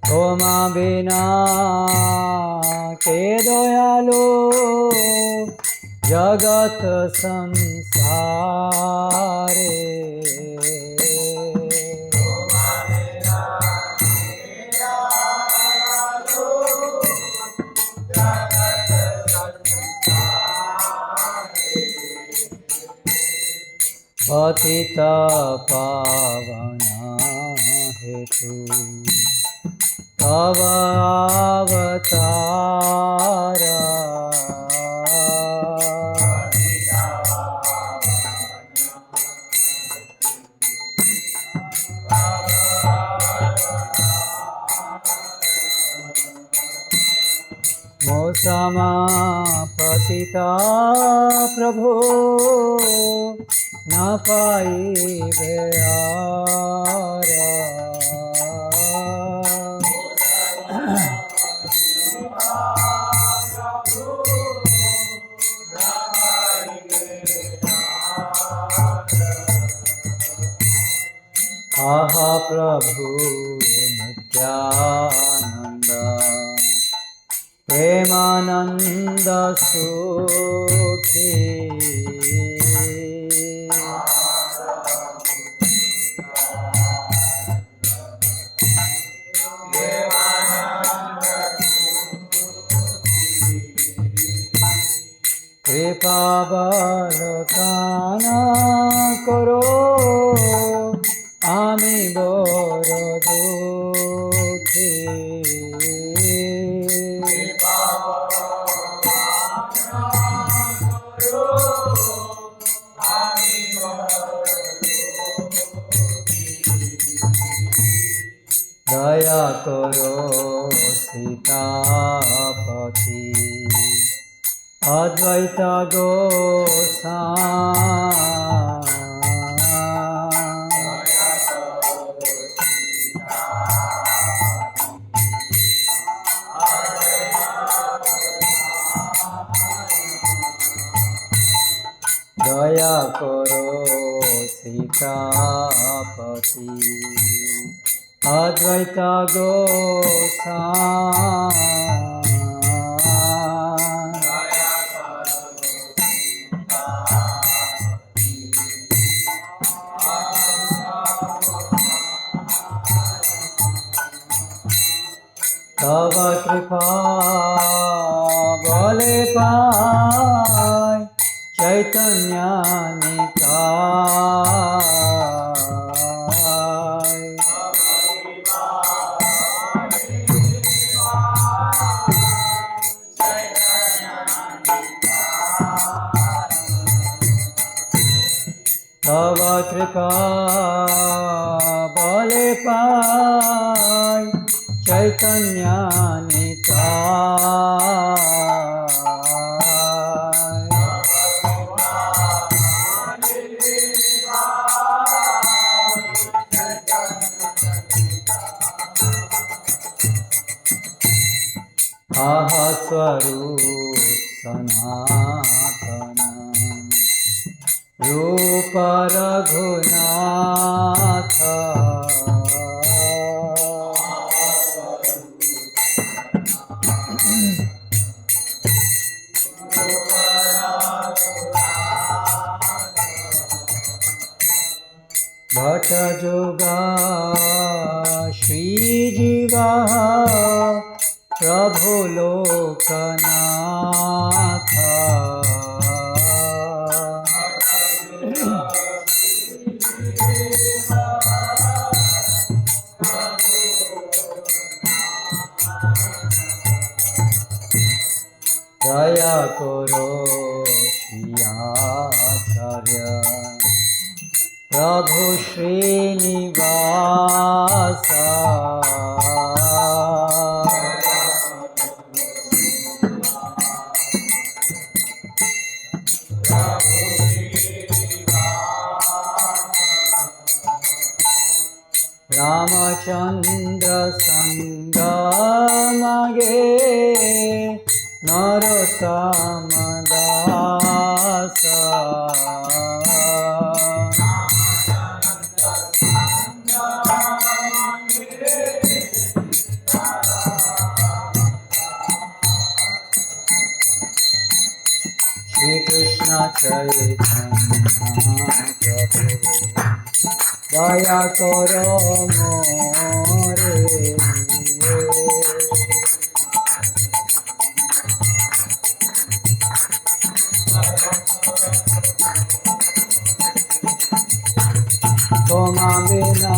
তোমা বিনা কে দয়ালো জগৎ সংসারে पतित पावना हेतु तव अवतार मौसमा पतिता प्रभु न पाइबे आरा आहा प्रभु नित्यानंद प्रेमानंद सुखी कृपा बरदान करो आमी बड़ दुखी दया करो सीतापति अद्वैत दया करो सीतापति अद्वैत तव कृपा बले पाय चैतन्य निताय तव कृपा बले पाय चैतन्य निताय आहा स्वरूप सनातन रूप रघुनाथ भट जोगा श्री जीवा प्रभु लोकनाथ दया करो श्रीयाचार्य प्रभु श्रीनिवास रामचंद्र संग मागे नरोत्तम दास। श्री कृष्ण चैतन्य प्रभु दया करो मोरे। तोमा बिना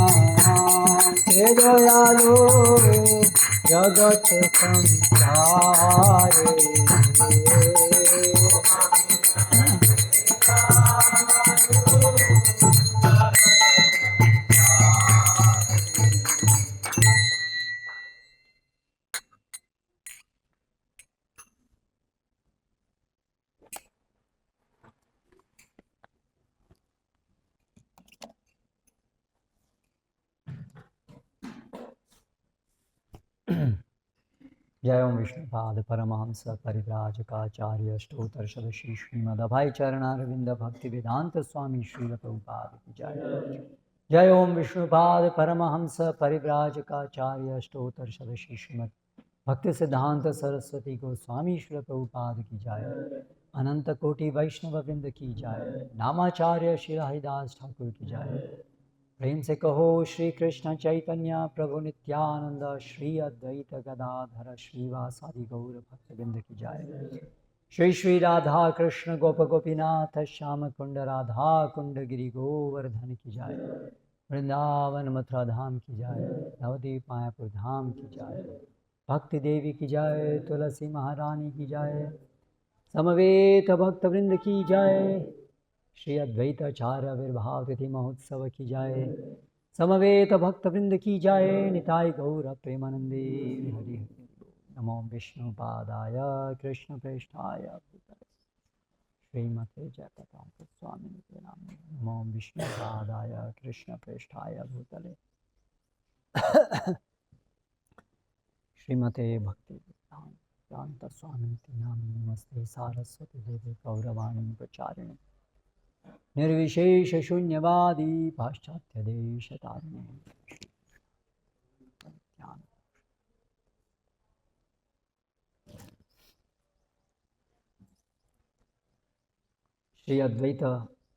के दयालु जगत संसारे। जय ओम विष्णुपाद परमहंस परिव्राजकाचार्य स्तोत्र श्री श्रीमद अभय चरणारविंद भक्ति वेदांत स्वामी श्रील प्रभुपाद की जय। जय ओम विष्णुपाद परमहंस परिव्राजकाचार्य स्तोत्र श्री श्रीमद भक्ति सिद्धांत सरस्वती गोस्वामी श्रील प्रभुपाद की जय। अनंत कोटि वैष्णव वृंद की जय। नामाचार्य श्री हरिदास ठाकुर की जय। प्रेम से कहो श्री कृष्ण चैतन्य प्रभु नित्यानंद श्री अद्वैत गदाधर श्रीवासादि गौर भक्तवृंद की जय। श्री श्री राधा कृष्ण गोप गोपीनाथ श्याम कुंड राधा कुंड गिरि गोवर्धन की जय। वृंदावन मथुरा धाम की जय। नवदीप मायापुर धाम की जय। भक्ति देवी की जय। तुलसी महारानी की जय। समवेत भक्तवृंद की जय। श्री अद्वैताचार्य आविर्भाव तिथि महोत्सव की जय। समवेत भक्तवृंद की जय। निताय गौर प्रेमानंदे हरि हरि। नमो विष्णुपादाय कृष्ण प्रेष्ठाय श्रीमते जयप्रकाश स्वामी नामिने। नमो विष्णुपादाय कृष्ण प्रेष्ठाय भूतले श्रीमते भक्ति वेदांत स्वामी नामिने। नमस्ते सारस्वती देवी गौरवाणी प्रचारिणे निर्विशेष शून्यवादी पाश्चात्य देश तारिणे। श्री अद्वैत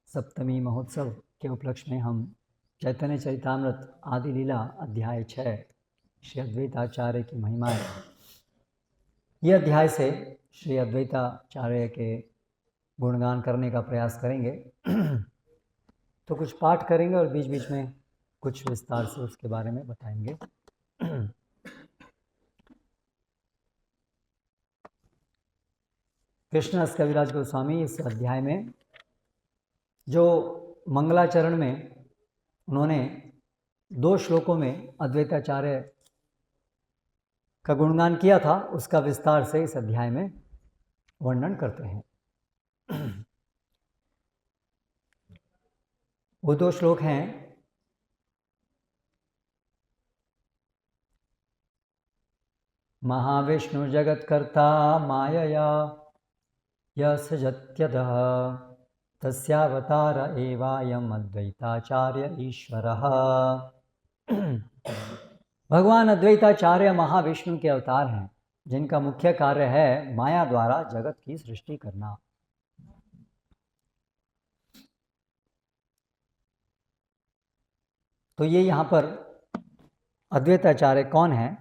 सप्तमी महोत्सव के उपलक्ष्य में हम चैतन्य चरितामृत आदि लीला अध्याय 6 श्री अद्वैताचार्य की महिमाएं, ये अध्याय से श्री अद्वैताचार्य के गुणगान करने का प्रयास करेंगे। तो कुछ पाठ करेंगे और बीच बीच में कुछ विस्तार से उसके बारे में बताएंगे। कृष्णदास कविराज गोस्वामी इस अध्याय में जो मंगलाचरण में उन्होंने 2 श्लोकों में अद्वैताचार्य का गुणगान किया था, उसका विस्तार से इस अध्याय में वर्णन करते हैं। वो 2 श्लोक हैं। महाविष्णु जगत्कर्ता मायया यसजत्यतः तस्यावतार एवायम अद्वैताचार्य ईश्वरः। भगवान अद्वैताचार्य महाविष्णु के अवतार हैं, जिनका मुख्य कार्य है माया द्वारा जगत की सृष्टि करना। तो ये यहाँ पर अद्वैताचार्य कौन है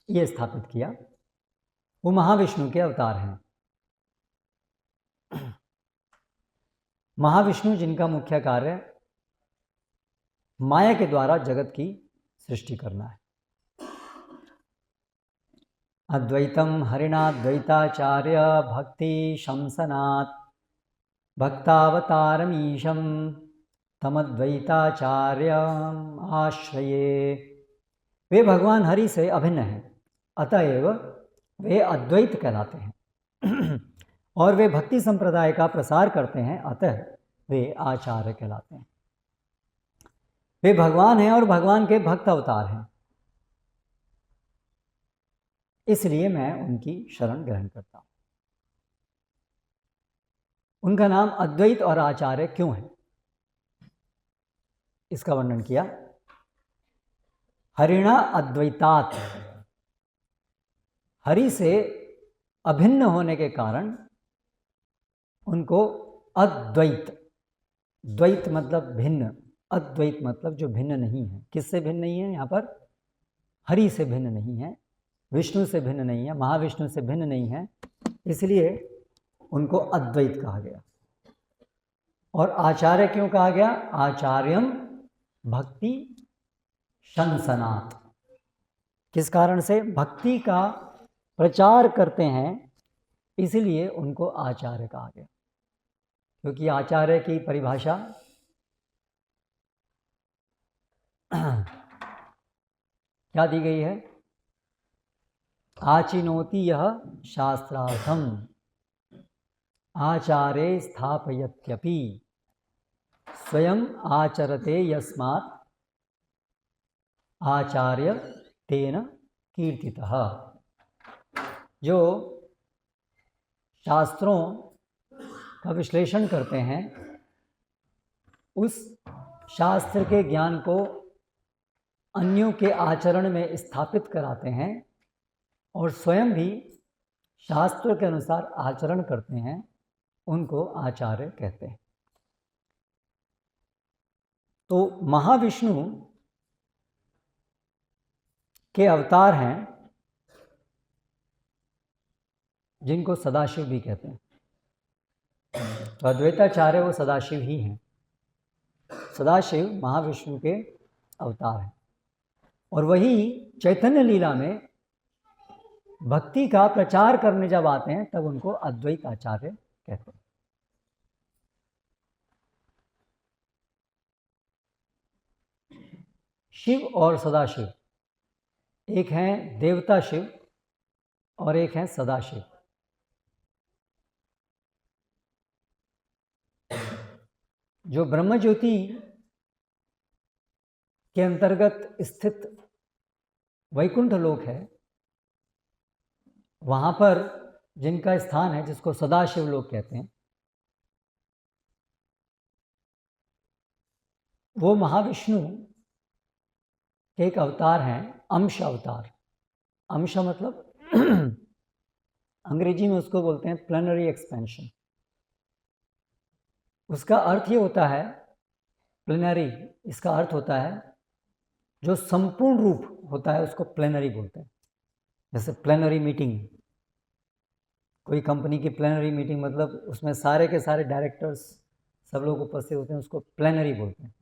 ये स्थापित किया। वो महाविष्णु के अवतार हैं। महाविष्णु जिनका मुख्य कार्य माया के द्वारा जगत की सृष्टि करना है। अद्वैतम हरिणाद्वैताचार्य भक्ति शंसनात् भक्तावतारमीशम तमद्वैताचार्यम आश्रये। वे भगवान हरि से अभिन्न हैं, अतएव वे अद्वैत कहलाते हैं। और वे भक्ति संप्रदाय का प्रसार करते हैं, अतः वे आचार्य कहलाते हैं। वे भगवान हैं और भगवान के भक्त अवतार हैं। इसलिए मैं उनकी शरण ग्रहण करता हूँ। उनका नाम अद्वैत और आचार्य क्यों है, इसका वर्णन किया। हरिणा अद्वैतात, हरि से अभिन्न होने के कारण उनको अद्वैत, द्वैत मतलब भिन्न, अद्वैत मतलब जो भिन्न नहीं है। किससे भिन्न नहीं है? यहाँ पर हरि से भिन्न नहीं है, विष्णु से भिन्न नहीं है, महाविष्णु से भिन्न नहीं है, इसलिए उनको अद्वैत कहा गया। और आचार्य क्यों कहा गया? आचार्यम भक्ति शंसनात्, किस कारण से? भक्ति का प्रचार करते हैं, इसलिए उनको आचार्य कहा गया। क्योंकि आचार्य की परिभाषा क्या दी गई है? आचिनोति यह शास्त्रार्थम आचार्य स्थापयत्यपि स्वयं आचरते यस्मात् आचार्य तेन कीर्तितः। जो शास्त्रों का विश्लेषण करते हैं, उस शास्त्र के ज्ञान को अन्यों के आचरण में स्थापित कराते हैं और स्वयं भी शास्त्र के अनुसार आचरण करते हैं, उनको आचार्य कहते हैं। तो महाविष्णु के अवतार हैं जिनको सदाशिव भी कहते हैं। तो अद्वैताचार्य वो सदाशिव ही हैं। सदाशिव महाविष्णु के अवतार हैं और वही चैतन्य लीला में भक्ति का प्रचार करने जब आते हैं तब उनको अद्वैत आचार्य कहते हैं। शिव और सदाशिव, एक हैं देवता शिव और एक हैं सदाशिव। जो ब्रह्म ज्योति के अंतर्गत स्थित वैकुंठ लोक है, वहाँ पर जिनका स्थान है, जिसको सदाशिव लोग कहते हैं, वो महाविष्णु के एक अवतार हैं, अंश अवतार। अंश मतलब अंग्रेजी में उसको बोलते हैं प्लेनरी एक्सपेंशन। उसका अर्थ ये होता है, प्लेनरी इसका अर्थ होता है जो संपूर्ण रूप होता है, उसको प्लेनरी बोलते हैं। जैसे प्लेनरी मीटिंग, कोई कंपनी की प्लेनरी मीटिंग मतलब उसमें सारे के सारे डायरेक्टर्स सब लोग उपस्थित होते हैं, उसको प्लेनरी बोलते हैं।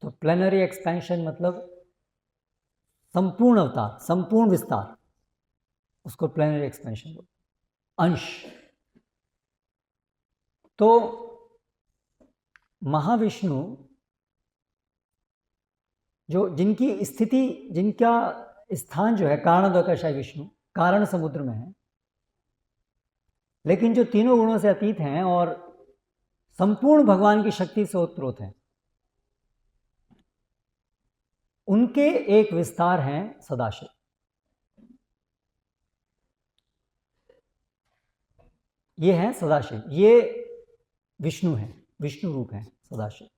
तो प्लेनरी एक्सपेंशन मतलब संपूर्ण अवतार, संपूर्ण विस्तार, उसको प्लेनरी एक्सपेंशन बोलते हैं। अंश, तो महाविष्णु जो जिनकी स्थिति, जिनका स्थान जो है कारणोदकशाय विष्णु, कारण समुद्र में है, लेकिन जो तीनों गुणों से अतीत हैं और संपूर्ण भगवान की शक्ति से ओतप्रोत हैं, उनके एक विस्तार हैं सदाशिव। ये हैं सदाशिव, ये विष्णु हैं, विष्णु रूप हैं सदाशिव।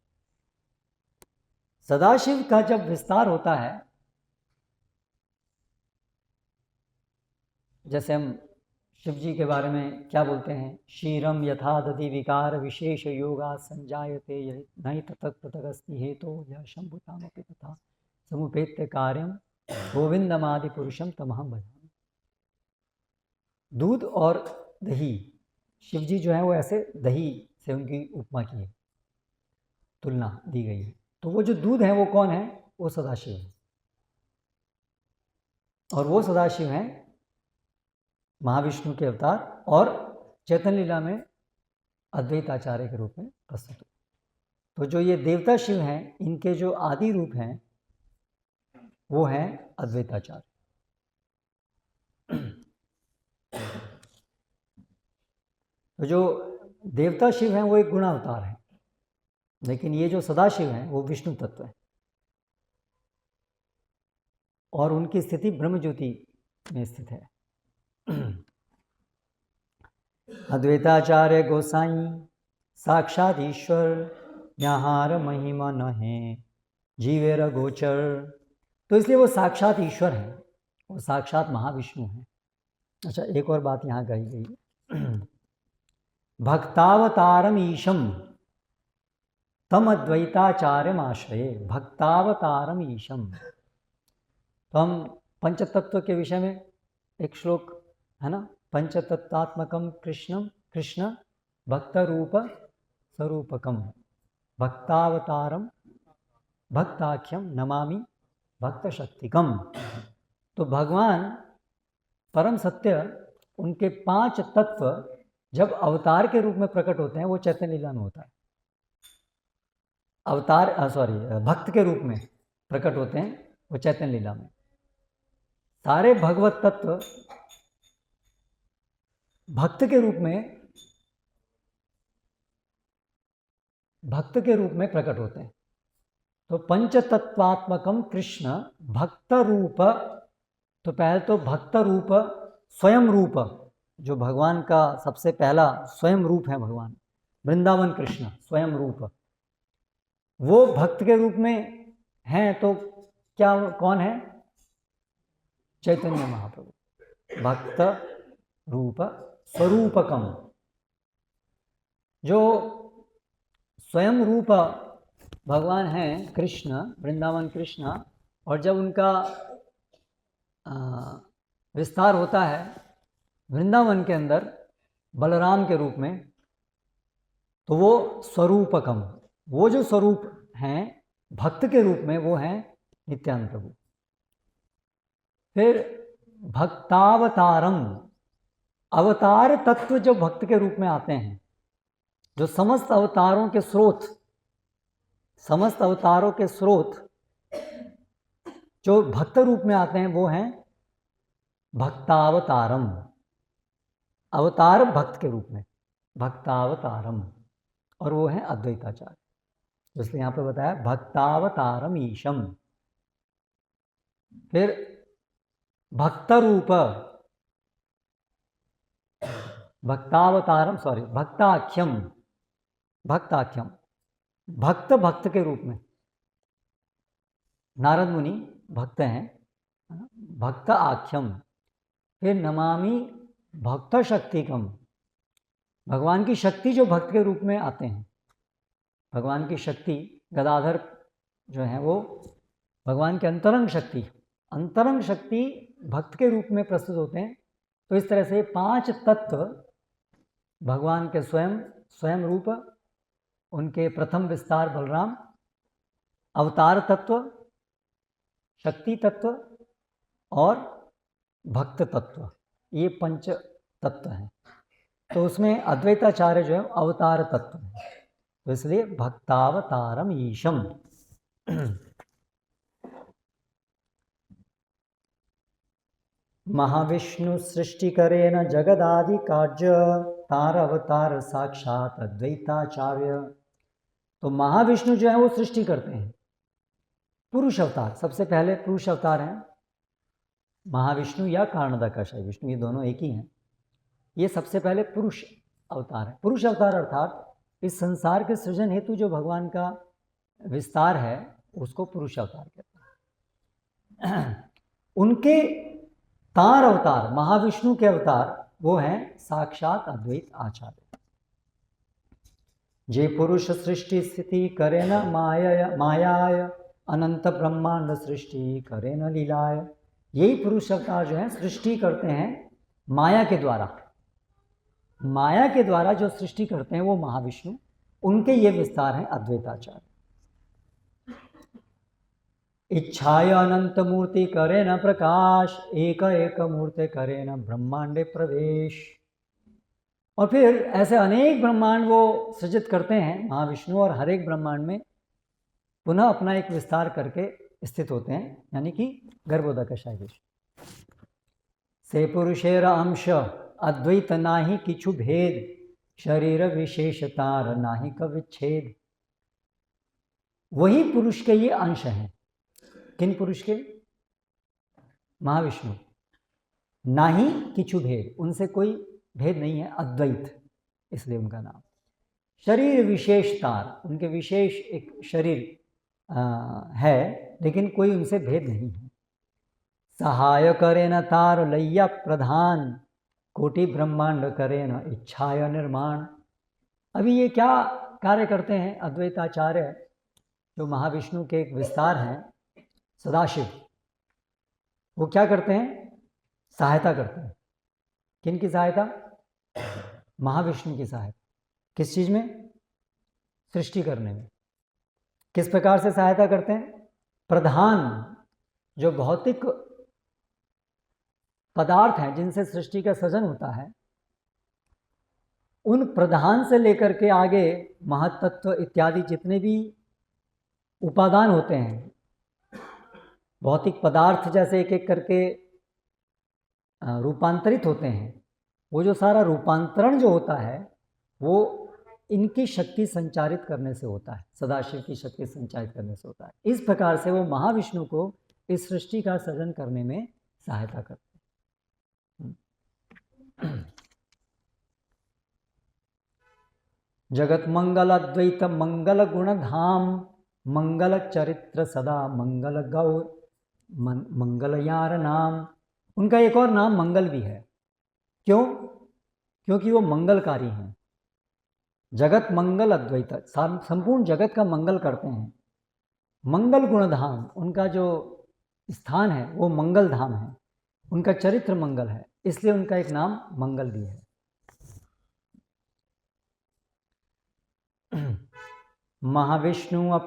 सदाशिव का जब विस्तार होता है, जैसे हम शिव जी के बारे में क्या बोलते हैं, क्षीरम यथा दधि विकार विशेष योगा संजायते यह नहीं ततक पृथगस्ति हेतो यह शंभुतामपि तथा समुपेत्य कार्यम गोविंदमादि पुरुषम तमहम भजामि। दूध और दही, शिव जी जो है वो ऐसे दही से उनकी उपमा की है, तुलना दी गई है। तो वो जो दूध है वो कौन है? वो सदाशिव है। और वो सदाशिव हैं महाविष्णु के अवतार और चैतन्य लीला में अद्वैत आचार्य के रूप में प्रस्तुत। तो जो ये देवता शिव हैं, इनके जो आदि रूप हैं वो हैं अद्वैताचार्य। तो जो देवता शिव हैं वो एक गुणावतार है, लेकिन ये जो सदाशिव हैं वो विष्णु तत्व है और उनकी स्थिति ब्रह्म ज्योति में स्थित है। अद्वैताचार्य गोसाई साक्षात ईश्वर यहाँ महिमा न है जीवेर गोचर। तो इसलिए वो साक्षात ईश्वर है, वो साक्षात महाविष्णु है। अच्छा, एक और बात यहाँ कही गई, भक्तावतारम ईशम तम अद्वैताचार्यम आश्रये। भक्तावतारम ईशम, तो हम पंचतत्व के विषय में एक श्लोक है ना, पंचतत्वात्मकम कृष्णम कृष्ण भक्त रूप स्वरूपकम भक्तावतारम भक्ताख्यम नमामि भक्त शक्तिकम। तो भगवान परम सत्य, उनके 5 तत्व जब अवतार के रूप में प्रकट होते हैं वो चैतन्य लीला में होता है। भक्त के रूप में प्रकट होते हैं वो चैतन्य लीला में। सारे भगवत तत्व भक्त के रूप में प्रकट होते हैं। तो पंचतत्वात्मकम कृष्ण भक्त रूप, तो पहले तो भक्त रूप स्वयं रूप, जो भगवान का सबसे पहला स्वयं रूप है, भगवान वृंदावन कृष्ण स्वयं रूप, वो भक्त के रूप में हैं। तो क्या कौन है? चैतन्य महाप्रभु भक्त रूप स्वरूपकम, जो स्वयं रूप भगवान हैं कृष्ण, वृंदावन कृष्ण। और जब उनका विस्तार होता है वृंदावन के अंदर बलराम के रूप में, तो वो स्वरूपकम, वो जो स्वरूप हैं भक्त के रूप में, वो हैं नित्यानंद प्रभु। फिर भक्तावतारम, अवतार तत्व जो भक्त के रूप में आते हैं, जो समस्त अवतारों के स्रोत, समस्त अवतारों के स्रोत जो भक्त रूप में आते हैं, वो हैं भक्तावतारम, अवतार भक्त के रूप में भक्तावतारम, और वो हैं अद्वैताचार्य। इसलिए यहाँ पे बताया भक्तावतारम ईशम। फिर भक्त रूप, भक्ताख्यम, भक्ताख्यम, भक्त के रूप में, नारद मुनि भक्त हैं, भक्त आख्यम। फिर नमामि भक्त शक्तिकम, भगवान की शक्ति जो भक्त के रूप में आते हैं, भगवान की शक्ति गदाधर जो है वो भगवान के अंतरंग शक्ति भक्त के रूप में प्रस्तुत होते हैं। तो इस तरह से 5 तत्व भगवान के स्वयं रूप, उनके प्रथम विस्तार बलराम, अवतार तत्व, शक्ति तत्व और भक्त तत्व, ये 5 तत्व हैं। तो उसमें अद्वैताचार्य जो है अवतार तत्व है, तो इसलिए भक्तावतारम ईशम। महाविष्णु सृष्टि करे न जगदादि कार्य, तार अवतार साक्षात अद्वैताचार्य। तो महाविष्णु जो है वो सृष्टि करते हैं, पुरुष अवतार, सबसे पहले पुरुष अवतार हैं महाविष्णु या कारणदाकाशाई विष्णु, ये दोनों एक ही हैं। ये सबसे पहले पुरुष अवतार है। पुरुष अवतार अर्थात इस संसार के सृजन हेतु जो भगवान का विस्तार है उसको पुरुष अवतार कहते हैं। उनके तार अवतार, महाविष्णु के अवतार, वो हैं साक्षात अद्वैत आचार्य। जे पुरुष सृष्टि स्थिति करे न मायाय, अनंत ब्रह्मांड सृष्टि करे न लीलाय। यही पुरुष अवतार जो है सृष्टि करते हैं माया के द्वारा, माया के द्वारा जो सृष्टि करते हैं वो महाविष्णु, उनके ये विस्तार हैं अद्वैताचार्य। इच्छाय अनंत मूर्ति करे न प्रकाश, एक एक मूर्ति करे न ब्रह्मांडे प्रवेश। और फिर ऐसे अनेक ब्रह्मांड वो सृजित करते हैं महाविष्णु, और हर एक ब्रह्मांड में पुनः अपना एक विस्तार करके स्थित होते हैं, यानी कि गर्भोदकशाय विष्णु। से पुरुषेर अंश अद्वैत नाही किछु भेद, शरीर विशेषतार नाही कविच्छेद। वही पुरुष के ये अंश हैं। किन पुरुष के? महाविष्णु। ना ही किछु भेद, उनसे कोई भेद नहीं है, अद्वैत, इसलिए उनका नाम। शरीर विशेषतार, उनके विशेष एक शरीर है, लेकिन कोई उनसे भेद नहीं है। सहाय करे न तार लैया प्रधान, कोटि ब्रह्मांड करे न इच्छाय निर्माण। अभी ये क्या कार्य करते हैं अद्वैताचार्य, जो महाविष्णु के एक विस्तार हैं सदाशिव, वो क्या करते हैं, सहायता करते हैं। किन की सहायता, महाविष्णु की सहायता। किस चीज़ में, सृष्टि करने में। किस प्रकार से सहायता करते हैं, प्रधान, जो भौतिक पदार्थ हैं जिनसे सृष्टि का सृजन होता है, उन प्रधान से लेकर के आगे महत्तत्व इत्यादि जितने भी उपादान होते हैं, भौतिक पदार्थ जैसे एक एक करके रूपांतरित होते हैं, वो जो सारा रूपांतरण जो होता है वो इनकी शक्ति संचारित करने से होता है, सदाशिव की शक्ति संचारित करने से होता है। इस प्रकार से वो महाविष्णु को इस सृष्टि का सृजन करने में सहायता करते हैं। जगत मंगल अद्वैत मंगल गुण धाम, मंगल चरित्र सदा मंगल गौर, मंगल यार नाम। उनका एक और नाम मंगल भी है। क्यों, क्योंकि वो मंगलकारी हैं। जगत मंगल अद्वैत, संपूर्ण जगत का मंगल करते हैं। मंगल गुण धाम, उनका जो स्थान है वो मंगल धाम है, उनका चरित्र मंगल है, इसलिए उनका एक नाम मंगल भी है। महाविष्णु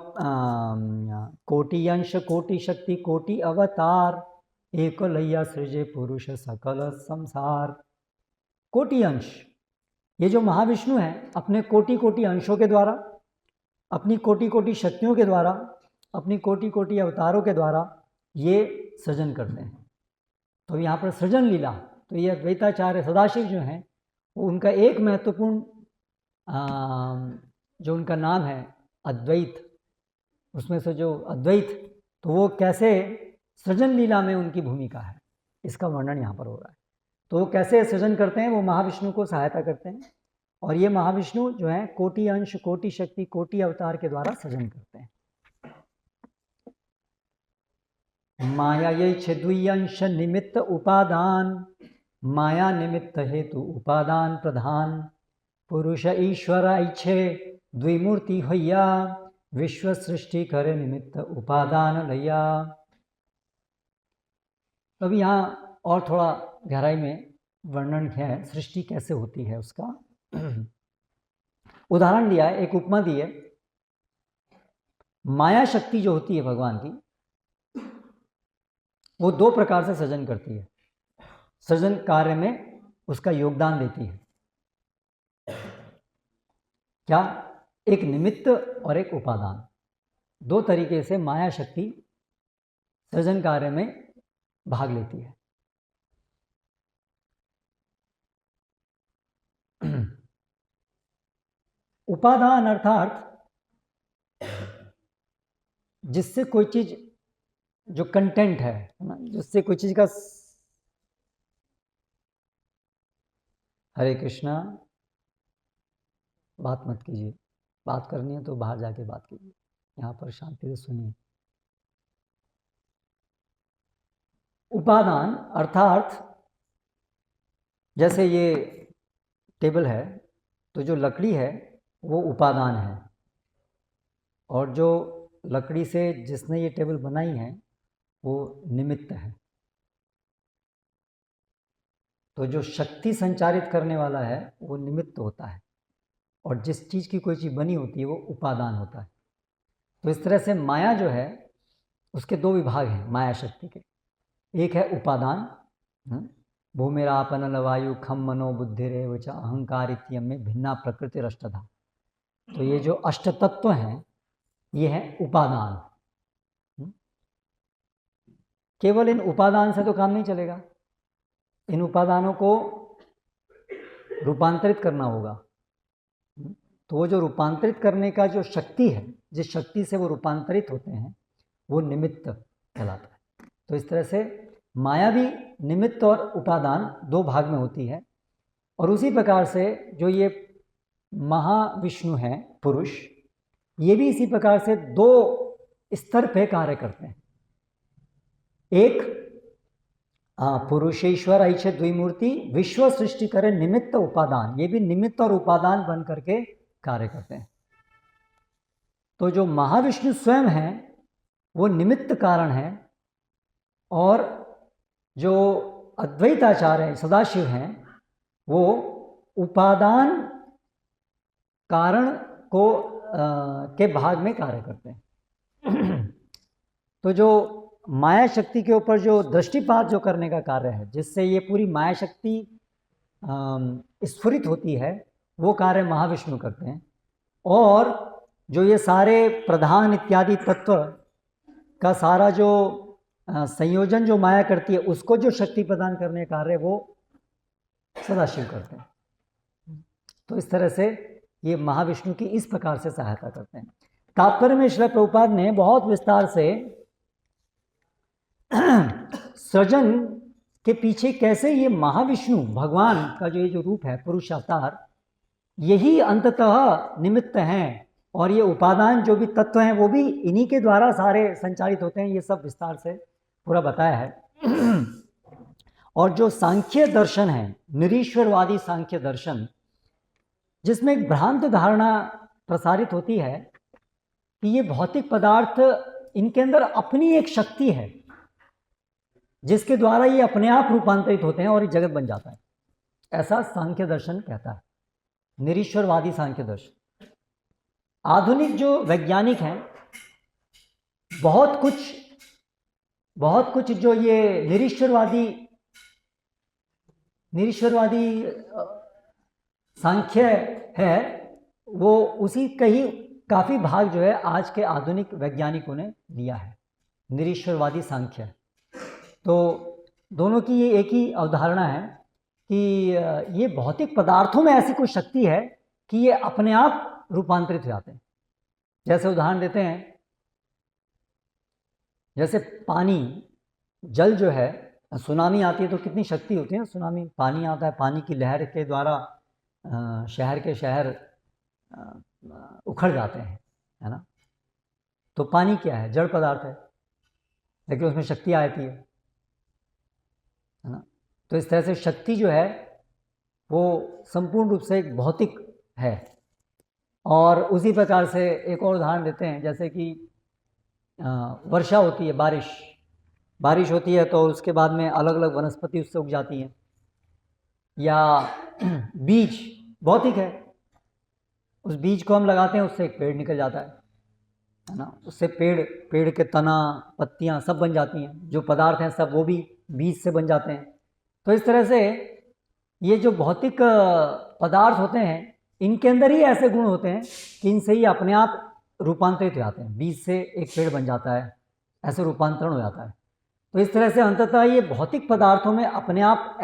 कोटि अंश कोटि शक्ति कोटि अवतार, एक लैया सृजे पुरुष सकल संसार। कोटि अंश, ये जो महाविष्णु हैं अपने कोटि कोटि अंशों के द्वारा, अपनी कोटि कोटि शक्तियों के द्वारा, अपनी कोटि कोटि अवतारों के द्वारा ये सृजन करते हैं। तो यहाँ पर सृजन लीला, तो ये अद्वैताचार्य सदाशिव जो हैं वो उनका एक महत्वपूर्ण जो उनका नाम है अद्वैत, उसमें से जो अद्वैत, तो वो कैसे सृजन लीला में उनकी भूमिका है, इसका वर्णन यहाँ पर हो रहा है। तो वो कैसे सृजन करते हैं, वो महाविष्णु को सहायता करते हैं, और ये महाविष्णु जो हैं कोटि अंश कोटि शक्ति कोटि अवतार के द्वारा सृजन करते हैं। माया ये द्विअंश निमित्त उपादान, माया निमित्त हेतु उपादान प्रधान, पुरुष ईश्वर इच्छे द्विमूर्ति हैया, विश्व सृष्टि करे निमित्त उपादान लैया। अब यहाँ और थोड़ा गहराई में वर्णन है सृष्टि कैसे होती है उसका। उदाहरण दिया है, एक उपमा दी है। माया शक्ति जो होती है भगवान की, वो दो प्रकार से सृजन करती है, सृजन कार्य में उसका योगदान देती है। क्या, एक निमित्त और एक उपादान, दो तरीके से माया शक्ति सृजन कार्य में भाग लेती है। उपादान अर्थात जिससे कोई चीज, जो कंटेंट है ना, जिससे कोई चीज का। हरे कृष्णा, बात मत कीजिए, बात करनी है तो बाहर जाके बात कीजिए, यहाँ पर शांति से सुनिए। उपादान अर्थात जैसे ये टेबल है, तो जो लकड़ी है वो उपादान है, और जो लकड़ी से जिसने ये टेबल बनाई है वो निमित्त है। तो जो शक्ति संचारित करने वाला है वो निमित्त होता है, और जिस चीज़ की कोई चीज़ बनी होती है वो उपादान होता है। तो इस तरह से माया जो है उसके दो विभाग हैं माया शक्ति के। एक है उपादान, भूमिरापन लवायु खम मनो बुद्धि रे वच अहंकार इत्यम में भिन्ना प्रकृति अष्टधा। तो ये जो अष्ट तत्व हैं ये हैं उपादान। केवल इन उपादान से तो काम नहीं चलेगा, इन उपादानों को रूपांतरित करना होगा। तो वो जो रूपांतरित करने का जो शक्ति है, जिस शक्ति से वो रूपांतरित होते हैं वो निमित्त कहलाता है। तो इस तरह से माया भी निमित्त और उपादान दो भाग में होती है। और उसी प्रकार से जो ये महाविष्णु हैं पुरुष, ये भी इसी प्रकार से दो स्तर पे कार्य करते हैं। एक पुरुषेश्वर ऐसे द्विमूर्ति विश्व सृष्टि करे निमित्त उपादान, ये भी निमित्त और उपादान बन करके कार्य करते हैं। तो जो महाविष्णु स्वयं है वो निमित्त कारण है, और जो अद्वैताचार्य सदाशिव हैं वो उपादान कारण को के भाग में कार्य करते हैं। तो जो माया शक्ति के ऊपर जो दृष्टिपात जो करने का कार्य है, जिससे ये पूरी माया शक्ति स्फुरित होती है, वो कार्य महाविष्णु करते हैं। और जो ये सारे प्रधान इत्यादि तत्व का सारा जो संयोजन जो माया करती है, उसको जो शक्ति प्रदान करने का कार्य वो सदाशिव करते हैं। तो इस तरह से ये महाविष्णु की इस प्रकार से सहायता करते हैं। तात्पर्य में श्रील प्रभुपाद ने बहुत विस्तार से सृजन के पीछे कैसे ये महाविष्णु भगवान का जो ये जो रूप है पुरुष अवतार, यही अंततः निमित्त हैं, और ये उपादान जो भी तत्व हैं वो भी इन्हीं के द्वारा सारे संचालित होते हैं। ये सब विस्तार से पूरा बताया है। और जो सांख्य दर्शन है, निरीश्वरवादी सांख्य दर्शन, जिसमें एक भ्रांत धारणा प्रसारित होती है कि ये भौतिक पदार्थ, इनके अंदर अपनी एक शक्ति है जिसके द्वारा ये अपने आप रूपांतरित होते हैं और ये जगत बन जाता है, ऐसा सांख्य दर्शन कहता है, निरीश्वरवादी सांख्य दर्शन। आधुनिक जो वैज्ञानिक हैं, बहुत कुछ जो ये निरीश्वरवादी सांख्य है, वो उसी का ही काफ़ी भाग जो है आज के आधुनिक वैज्ञानिकों ने लिया है, निरीश्वरवादी सांख्य। तो दोनों की ये एक ही अवधारणा है कि ये भौतिक पदार्थों में ऐसी कोई शक्ति है कि ये अपने आप रूपांतरित हो जाते हैं। जैसे उदाहरण देते हैं, जैसे पानी, जल जो है, सुनामी आती है तो कितनी शक्ति होती है ना, सुनामी, पानी आता है, पानी की लहर के द्वारा शहर के शहर उखड़ जाते हैं, है ना। तो पानी क्या है? जड़ पदार्थ है, लेकिन उसमें शक्ति आती है ना। तो इस तरह से शक्ति जो है वो संपूर्ण रूप से एक भौतिक है। और उसी प्रकार से एक और उदाहरण देते हैं, जैसे कि वर्षा होती है, बारिश होती है तो उसके बाद में अलग अलग वनस्पति उससे उग जाती हैं। या बीज भौतिक है, उस बीज को हम लगाते हैं, उससे एक पेड़ निकल जाता है ना। उससे पेड़ के तना, पत्तियां सब बन जाती हैं, जो पदार्थ हैं सब वो भी बीज से बन जाते हैं। तो इस तरह से ये जो भौतिक पदार्थ होते हैं, इनके अंदर ही ऐसे गुण होते हैं कि इनसे ही अपने आप रूपांतरित हो जाते हैं, बीज से एक पेड़ बन जाता है, ऐसे रूपांतरण हो जाता है। तो इस तरह से अंततः ये भौतिक पदार्थों में अपने आप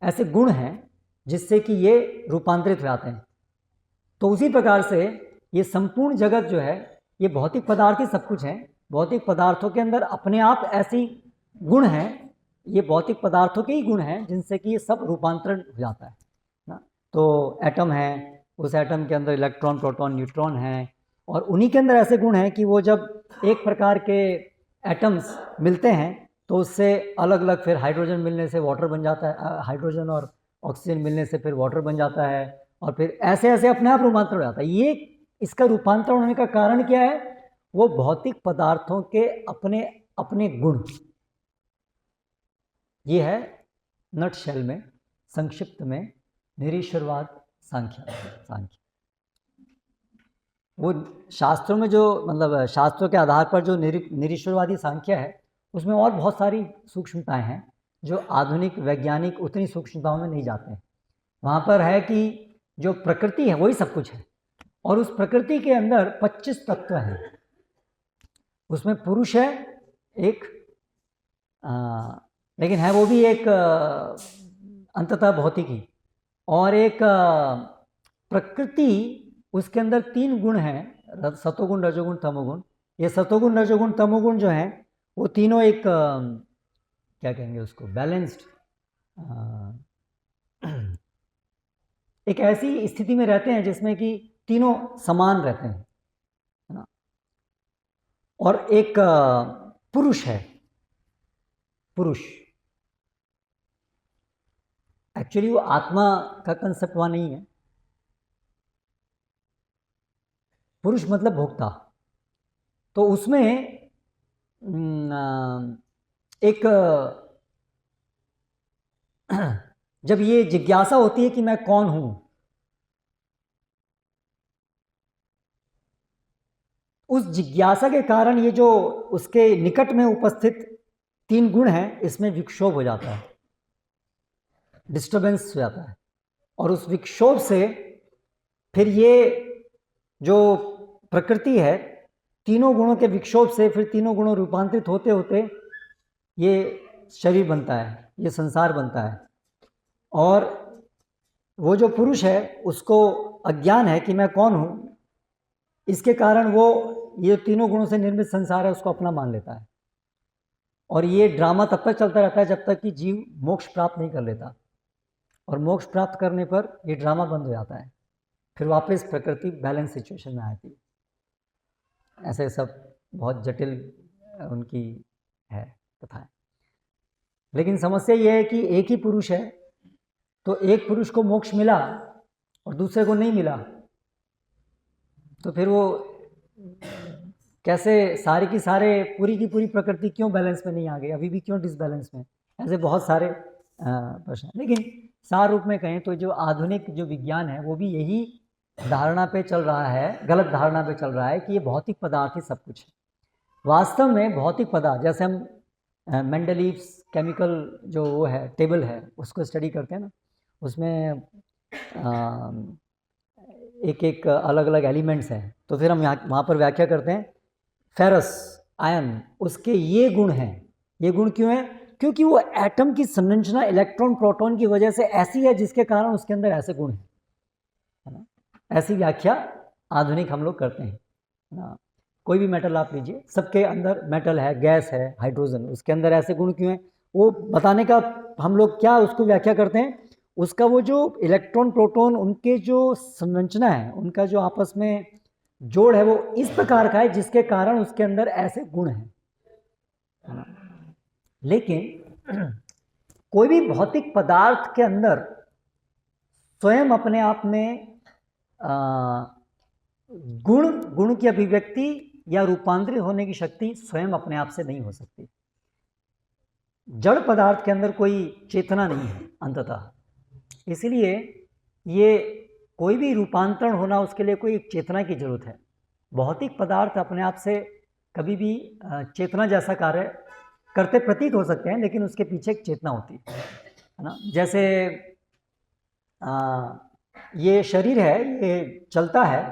ऐसे गुण हैं जिससे कि ये रूपांतरित हो जाते हैं। तो उसी प्रकार से ये संपूर्ण जगत जो है, ये भौतिक पदार्थ ही सब कुछ है। भौतिक पदार्थों के अंदर अपने आप ऐसी गुण हैं, ये भौतिक पदार्थों के ही गुण हैं जिनसे कि ये सब रूपांतरण हो जाता है ना। तो एटम है, उस एटम के अंदर इलेक्ट्रॉन, प्रोटॉन, न्यूट्रॉन हैं, और उन्हीं के अंदर ऐसे गुण हैं कि वो जब एक प्रकार के एटम्स मिलते हैं तो उससे अलग अलग फिर हाइड्रोजन मिलने से वाटर बन जाता है, हाइड्रोजन और ऑक्सीजन मिलने से फिर वाटर बन जाता है, और फिर ऐसे ऐसे अपने आप रूपांतरण हो जाता है। ये इसका रूपांतरण होने का कारण क्या है? वो भौतिक पदार्थों के अपने अपने गुण। ये है नटशेल में, संक्षिप्त में, निरीश्वरवाद सांख्य। वो शास्त्रों में जो, मतलब शास्त्रों के आधार पर जो निरीश्वरवादी सांख्य है, उसमें और बहुत सारी सूक्ष्मताएं हैं जो आधुनिक वैज्ञानिक उतनी सूक्ष्मताओं में नहीं जाते हैं। वहाँ पर है कि जो प्रकृति है वही सब कुछ है, और उस प्रकृति के अंदर 25 तत्व हैं। उसमें पुरुष है एक, लेकिन है वो भी एक अंततः भौतिक ही, और एक प्रकृति, उसके अंदर 3 गुण हैं, सतोगुण, रजोगुण, तमोगुण। ये सतोगुण, रजोगुण, तमोगुण जो हैं वो तीनों एक क्या कहेंगे उसको, बैलेंस्ड, एक ऐसी स्थिति में रहते हैं जिसमें कि तीनों समान रहते हैं, है ना। और एक पुरुष है, पुरुष एक्चुअली वो आत्मा का कंसेप्ट वहाँ नहीं है। पुरुष मतलब भोक्ता। तो उसमें एक जब ये जिज्ञासा होती है कि मैं कौन हूं, उस जिज्ञासा के कारण ये जो उसके निकट में उपस्थित 3 गुण हैं, इसमें विक्षोभ हो जाता है, डिस्टर्बेंस हो जाता है। और उस विक्षोभ से फिर ये जो प्रकृति है, तीनों गुणों के विक्षोभ से फिर तीनों गुणों रूपांतरित होते होते ये शरीर बनता है, ये संसार बनता है। और वो जो पुरुष है उसको अज्ञान है कि मैं कौन हूँ, इसके कारण वो ये तीनों गुणों से निर्मित संसार है उसको अपना मान लेता है। और ये ड्रामा तब तक चलता रहता है जब तक कि जीव मोक्ष प्राप्त नहीं कर लेता। और मोक्ष प्राप्त करने पर ये ड्रामा बंद हो जाता है, फिर वापस प्रकृति बैलेंस सिचुएशन में आती है। ऐसे सब बहुत जटिल उनकी है कथाएं। लेकिन समस्या ये है कि एक ही पुरुष है, तो एक पुरुष को मोक्ष मिला और दूसरे को नहीं मिला, तो फिर वो कैसे सारे की सारे पूरी की पूरी प्रकृति क्यों बैलेंस में नहीं आ गई, अभी भी क्यों डिसबैलेंस में, ऐसे बहुत सारे प्रश्न। लेकिन सार रूप में कहें तो जो आधुनिक जो विज्ञान है वो भी यही धारणा पे चल रहा है, गलत धारणा पे चल रहा है कि ये भौतिक पदार्थ ही सब कुछ है। वास्तव में भौतिक पदार्थ, जैसे हम मेंडलीव्स केमिकल जो वो है टेबल है उसको स्टडी करते हैं ना, उसमें एक एक अलग अलग एलिमेंट्स हैं, तो फिर हम वहाँ पर व्याख्या करते हैं फेरस आयन, उसके ये गुण हैं। ये गुण क्यों है? क्योंकि वो एटम की संरचना इलेक्ट्रॉन प्रोटॉन की वजह से ऐसी है जिसके कारण उसके अंदर ऐसे गुण हैं, है ना। ऐसी व्याख्या आधुनिक हम लोग करते हैं ना। कोई भी मेटल आप लीजिए, सबके अंदर मेटल है, गैस है, हाइड्रोजन, उसके अंदर ऐसे गुण क्यों हैं वो बताने का हम लोग क्या उसको व्याख्या करते हैं, उसका वो जो इलेक्ट्रॉन प्रोटॉन उनके जो संरचना है, उनका जो आपस में जोड़ है वो इस प्रकार का है जिसके कारण उसके अंदर ऐसे गुण हैं, है ना। लेकिन कोई भी भौतिक पदार्थ के अंदर स्वयं अपने आप में गुण की अभिव्यक्ति या रूपांतरित होने की शक्ति स्वयं अपने आप से नहीं हो सकती। जड़ पदार्थ के अंदर कोई चेतना नहीं है अंततः, इसलिए ये कोई भी रूपांतरण होना उसके लिए कोई एक चेतना की जरूरत है। भौतिक पदार्थ अपने आप से कभी भी चेतना जैसा कार्य करते प्रतीत हो सकते हैं, लेकिन उसके पीछे एक चेतना होती है ना। जैसे ये शरीर है, ये चलता है,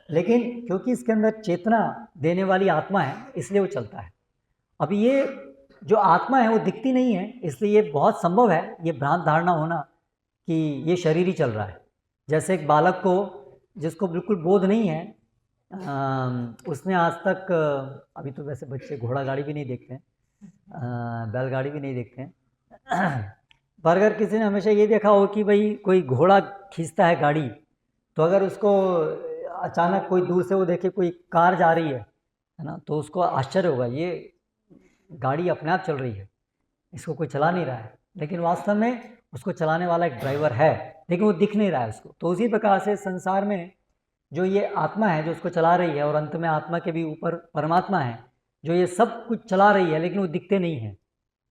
लेकिन क्योंकि इसके अंदर चेतना देने वाली आत्मा है इसलिए वो चलता है। अब ये जो आत्मा है वो दिखती नहीं है, इसलिए ये बहुत संभव है ये भ्रांत धारणा होना कि ये शरीर ही चल रहा है। जैसे एक बालक को जिसको बिल्कुल बोध नहीं है, उसने आज तक, अभी तो वैसे बच्चे घोड़ा गाड़ी भी नहीं देखते हैं, बैलगाड़ी भी नहीं देखते हैं, पर अगर किसी ने हमेशा ये देखा हो कि भाई कोई घोड़ा खींचता है गाड़ी, तो अगर उसको अचानक कोई दूर से वो देखे कोई कार जा रही है ना, तो उसको आश्चर्य होगा, ये गाड़ी अपने आप चल रही है, इसको कोई चला नहीं रहा है। लेकिन वास्तव में उसको चलाने वाला एक ड्राइवर है, लेकिन वो दिख नहीं रहा है उसको। तो उसी प्रकार से संसार में जो ये आत्मा है जो उसको चला रही है, और अंत में आत्मा के भी ऊपर परमात्मा है जो ये सब कुछ चला रही है, लेकिन वो दिखते नहीं है,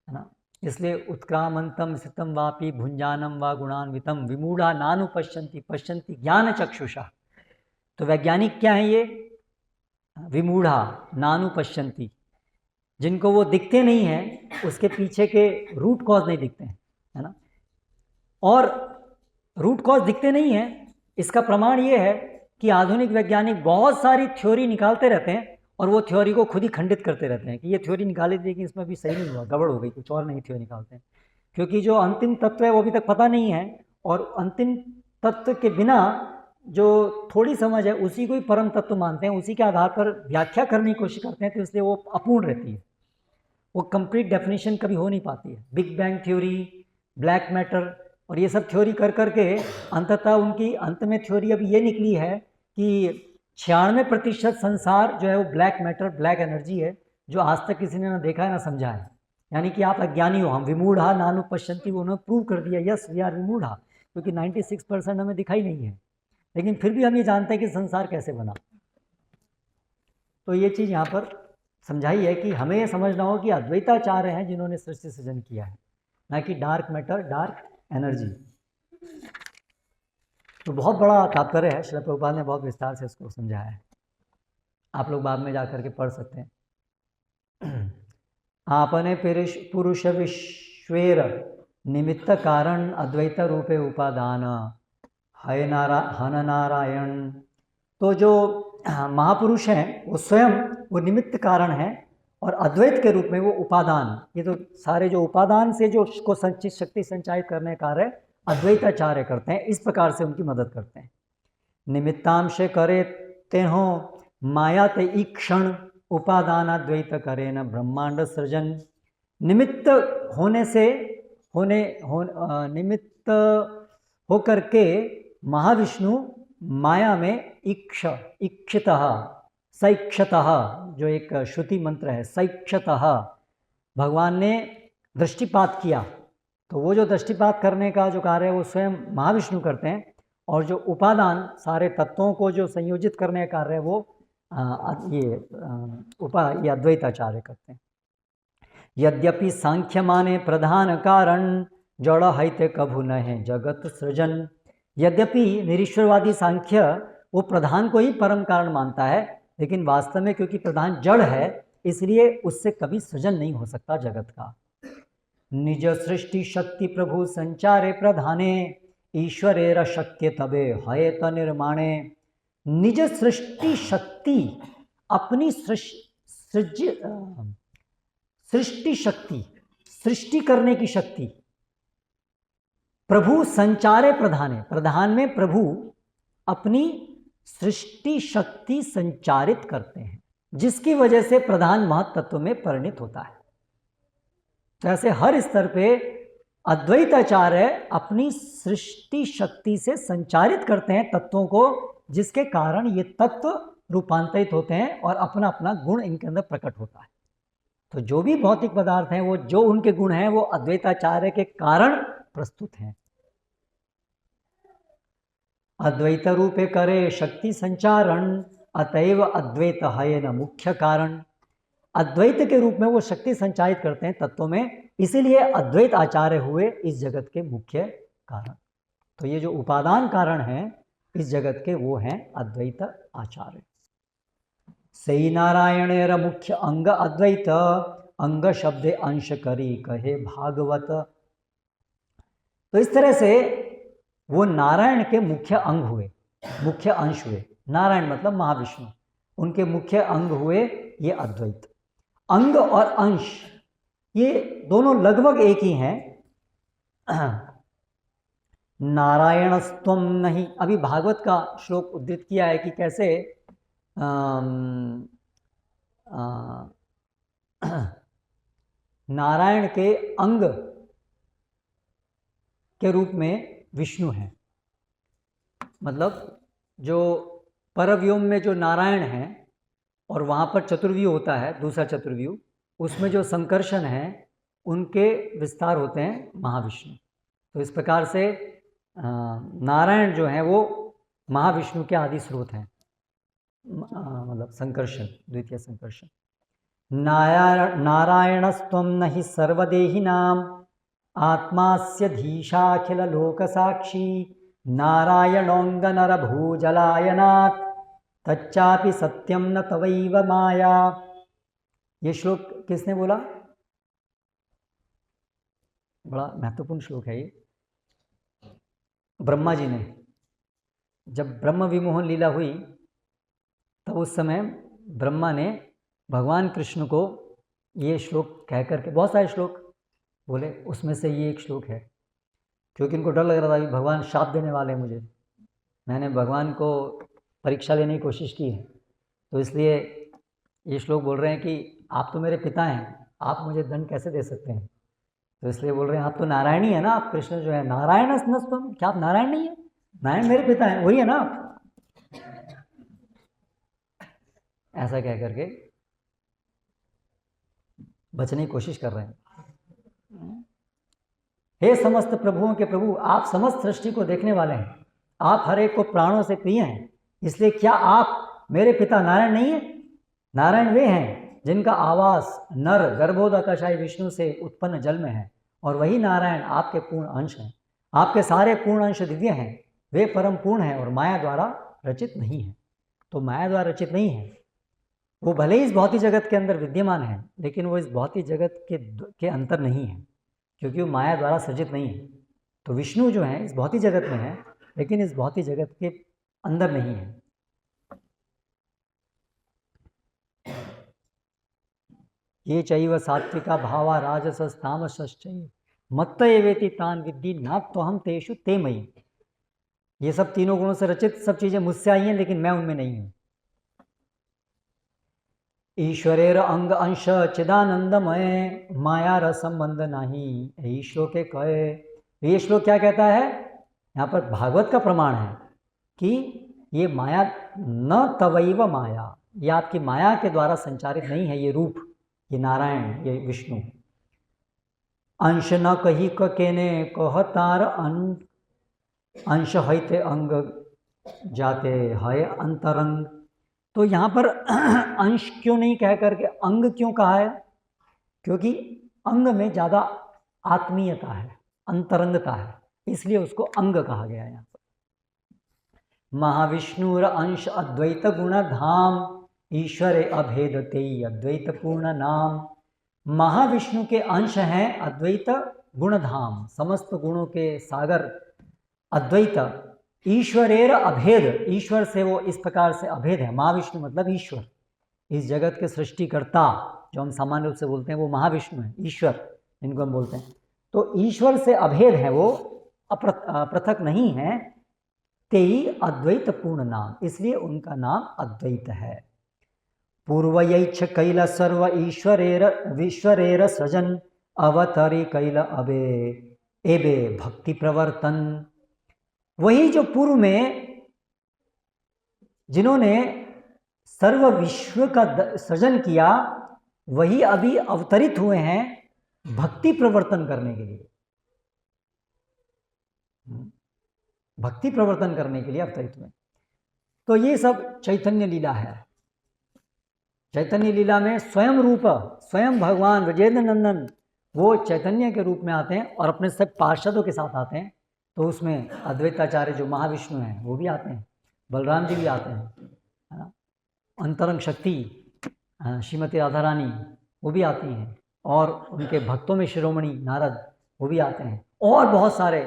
है ना। इसलिए उत्क्रामंतम स्थितम वापि भुंजानम वा गुणान्वितम विमूढ़ा नानु पश्यन्ति पश्यन्ति ज्ञान चक्षुषा। तो वैज्ञानिक क्या है? ये विमूढ़ा नानु पश्यन्ति, जिनको वो दिखते नहीं हैं, उसके पीछे के रूट कॉज नहीं दिखते हैं, है ना। और रूट कॉज दिखते नहीं हैं, इसका प्रमाण ये है कि आधुनिक वैज्ञानिक बहुत सारी थ्योरी निकालते रहते हैं और वो थ्योरी को खुद ही खंडित करते रहते हैं कि ये थ्योरी निकाली थी लेकिन इसमें भी सही नहीं हुआ, गड़बड़ हो गई, कुछ और नई थ्योरी निकालते हैं। क्योंकि जो अंतिम तत्व है वो अभी तक पता नहीं है, और अंतिम तत्व के बिना जो थोड़ी समझ है उसी को ही परम तत्व मानते हैं, उसी के आधार पर व्याख्या करने की कोशिश करते हैं, तो इसलिए वो अपूर्ण रहती है। वो कंप्लीट डेफिनेशन कभी हो नहीं पाती है। Big bang theory, black matter और ये सब थ्योरी कर करके अंततः उनकी अंत में थ्योरी अब ये निकली है कि 96% संसार जो है वो ब्लैक मैटर, ब्लैक एनर्जी है, जो आज तक किसी ने ना देखा है ना समझा है। यानी कि आप अज्ञानी हो, हम विमूढ़ा नानु पश्यंती, उन्होंने प्रूव कर दिया, यस वी आर विमूढ़ा, क्योंकि 96% हमें दिखाई नहीं है, लेकिन फिर भी हम ये जानते हैं कि संसार कैसे बना। तो ये चीज़ यहाँ पर समझाई है कि हमें ये समझना हो कि अद्वैताचार्य हैं जिन्होंने सृष्टि सृजन किया है, ना कि डार्क मैटर, डार्क एनर्जी। तो बहुत बड़ा तात्पर्य है, श्रील प्रभुपाद ने बहुत विस्तार से इसको समझाया है, आप लोग बाद में जा करके पढ़ सकते हैं। आपने पुरुष विश्वेर निमित्त कारण अद्वैत रूपे उपादान हन नारायण। तो जो महापुरुष हैं वो स्वयं वो निमित्त कारण हैं और अद्वैत के रूप में वो उपादान। ये तो सारे जो उपादान से जो को संचित शक्ति संचालित करने का कार्य अद्वैताचार्य करते हैं, इस प्रकार से उनकी मदद करते हैं। निमित्तांश करे ते हो माया ते ईक्षण उपादान अद्वैत करे न ब्रह्मांड सृजन। निमित्त होने से निमित्त होकर के महाविष्णु माया में इक्षितः सैक्षतः, जो एक श्रुति मंत्र है, सैक्षतः भगवान ने दृष्टिपात किया, तो वो जो दृष्टिपात करने का जो कार्य है वो स्वयं महाविष्णु करते हैं, और जो उपादान सारे तत्वों को जो संयोजित करने का कार्य है वो ये अद्वैताचार्य करते हैं। यद्यपि सांख्य माने प्रधान कारण जड़ हैते कभु न है जगत सृजन। यद्यपि निरीश्वरवादी सांख्य वो प्रधान को ही परम कारण मानता है, लेकिन वास्तव में क्योंकि प्रधान जड़ है इसलिए उससे कभी सृजन नहीं हो सकता जगत का। निज सृष्टि शक्ति प्रभु संचारे प्रधाने ईश्वरेर शक्य तबे हयत निर्माणे। निज सृष्टि शक्ति, अपनी सृष्टि शक्ति, सृष्टि करने की शक्ति, प्रभु संचारे प्रधाने, प्रधान में प्रभु अपनी सृष्टि शक्ति संचारित करते हैं, जिसकी वजह से प्रधान महत्त्व में परिणित होता है। तो ऐसे हर स्तर पे अद्वैताचार्य अपनी सृष्टि शक्ति से संचारित करते हैं तत्वों को, जिसके कारण ये तत्व रूपांतरित होते हैं और अपना अपना गुण इनके अंदर प्रकट होता है। तो जो भी भौतिक पदार्थ हैं वो जो उनके गुण हैं वो अद्वैताचार्य के कारण प्रस्तुत हैं। अद्वैत रूपे करे शक्ति संचारण अतएव अद्वैत है न मुख्य कारण। अद्वैत के रूप में वो शक्ति संचारित करते हैं तत्वों में, इसीलिए अद्वैत आचार्य हुए इस जगत के मुख्य कारण। तो ये जो उपादान कारण हैं इस जगत के वो हैं अद्वैत आचार्य। सई नारायणेर मुख्य अंग अद्वैत अंग शब्दे अंश करी कहे भागवत। तो इस तरह से वो नारायण के मुख्य अंग हुए, मुख्य अंश हुए। नारायण मतलब महाविष्णु, उनके मुख्य अंग हुए ये अद्वैत। अंग और अंश ये दोनों लगभग एक ही हैं। नारायणस्त्वम नहीं, अभी भागवत का श्लोक उद्धृत किया है कि कैसे नारायण के अंग के रूप में विष्णु हैं। मतलब जो परव्योम में जो नारायण हैं और वहाँ पर चतुर्व्यूह होता है, दूसरा चतुर्व्यूह, उसमें जो संकर्षण हैं उनके विस्तार होते हैं महाविष्णु। तो इस प्रकार से नारायण जो हैं वो महाविष्णु के आदि स्रोत हैं, मतलब संकर्षण, द्वितीय संकर्षण। नारायणस्त्वं नहि सर्वदेहिनां आत्मास्य धीशाखिल लोक साक्षी नारायणोंग नरभूजलायनात् तच्चापि सत्यम न तवैव माया। ये श्लोक किसने बोला? बड़ा महत्वपूर्ण श्लोक है ये। ब्रह्मा जी ने, जब ब्रह्म विमोहन लीला हुई तब उस समय ब्रह्मा ने भगवान कृष्ण को ये श्लोक कह करके, बहुत सारे श्लोक बोले, उसमें से ये एक श्लोक है, क्योंकि इनको डर लग रहा था कि भगवान शाप देने वाले हैं मुझे। मैंने भगवान को परीक्षा लेने की कोशिश की है, तो इसलिए ये श्लोक बोल रहे हैं कि आप तो मेरे पिता हैं, आप मुझे दंड कैसे दे सकते हैं? तो इसलिए बोल रहे हैं आप तो नारायणी है ना, आप कृष्ण जो है नारायण नस्तम, क्या आप नारायण नहीं है? नारायण मेरे पिता हैं, वही है ना आप। ऐसा कह करके बचने की कोशिश कर रहे हैं। हे समस्त प्रभुओं के प्रभु, आप समस्त सृष्टि को देखने वाले हैं, आप हर एक को प्राणों से प्रिय हैं, इसलिए क्या आप मेरे पिता नारायण नहीं है? नारायण वे हैं जिनका आवास नर गर्भोदकाशाई विष्णु से उत्पन्न जल में है, और वही नारायण आपके पूर्ण अंश हैं। आपके सारे पूर्ण अंश दिव्य हैं, वे परम पूर्ण हैं और माया द्वारा रचित नहीं है। तो माया द्वारा रचित नहीं है, वो भले ही इस भौतिक जगत के अंदर विद्यमान है, लेकिन वो इस भौतिक जगत के अंतर नहीं है, क्योंकि वो माया द्वारा सृजित नहीं है। तो विष्णु जो है इस भौतिक जगत में है, लेकिन इस भौतिक जगत के अंदर नहीं है। ये चैव सात्विका भावा राजसस्तामसश्चैव मत्त एवेति तान विद्धि न तो हम तेषु ते मयि। ये सब तीनों गुणों से रचित सब चीजें मुझसे आई हैं, लेकिन मैं उनमें नहीं हूं। ईश्वरेर अंग अंश चिदानंदमय माया रस संबंध नहीं, यही श्लोक के कहे। ये श्लोक क्या कहता है? यहाँ पर भागवत का प्रमाण है कि ये माया न तवैव माया, ये आपकी माया के द्वारा संचारित नहीं है। ये रूप, ये नारायण, ये विष्णु। अंश न कही केने कहतार अंश हैते अंग जाते है अंतरंग। तो यहाँ पर अंश क्यों नहीं कह करके अंग क्यों कहा है? क्योंकि अंग में ज़्यादा आत्मीयता है, अंतरंगता है, इसलिए उसको अंग कहा गया है। यहाँ पर महाविष्णुर अंश अद्वैत गुण धाम ईश्वरे अभेद तेई अद्वैत पूर्ण नाम। महाविष्णु के अंश हैं अद्वैत गुणधाम, समस्त गुणों के सागर अद्वैत। ईश्वरेर अभेद, ईश्वर से वो इस प्रकार से अभेद है। महाविष्णु मतलब ईश्वर, इस जगत के सृष्टिकर्ता जो हम सामान्य रूप से बोलते हैं वो महाविष्णु है, ईश्वर जिनको हम बोलते हैं। तो ईश्वर से अभेद है, वो पृथक नहीं है। तेई अद्वैत पूर्ण नाम, इसलिए उनका नाम अद्वैत है। पूर्वयैच्छ कैल सर्व ईश्वरेर विश्वरेर सृजन अवतरी कैल अबे एबे भक्ति प्रवर्तन। वही जो पूर्व में जिन्होंने सर्व विश्व का सृजन किया, वही अभी अवतरित हुए हैं भक्ति प्रवर्तन करने के लिए। भक्ति प्रवर्तन करने के लिए अवतरित हुए। तो ये सब चैतन्य लीला है। चैतन्य लीला में स्वयं रूप, स्वयं भगवान ब्रजेंद्र नंदन वो चैतन्य के रूप में आते हैं और अपने सब पार्षदों के साथ आते हैं। तो उसमें अद्वैताचार्य जो महाविष्णु हैं वो भी आते हैं, बलराम जी भी आते हैं, है ना। अंतरंग शक्ति श्रीमती राधा रानी वो भी आती हैं, और उनके भक्तों में शिरोमणि नारद वो भी आते हैं, और बहुत सारे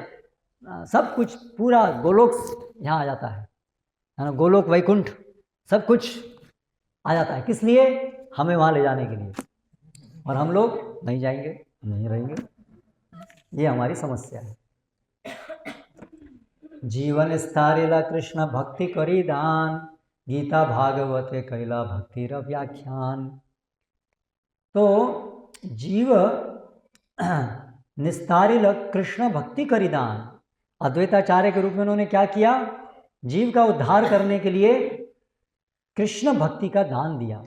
सब कुछ पूरा गोलोक यहाँ आ जाता है ना। गोलोक वैकुंठ सब कुछ आ जाता है। किस लिए? हमें वहाँ ले जाने के लिए। और हम लोग नहीं जाएंगे, नहीं रहेंगे, ये हमारी समस्या है। जीवन स्थारेला कृष्ण भक्ति करी दान गीता भागवते कैला भक्तिर व्याख्यान। तो जीव निस्तारिल कृष्ण भक्ति करी दान, अद्वैताचार्य के रूप में उन्होंने क्या किया? जीव का उद्धार करने के लिए कृष्ण भक्ति का दान दिया।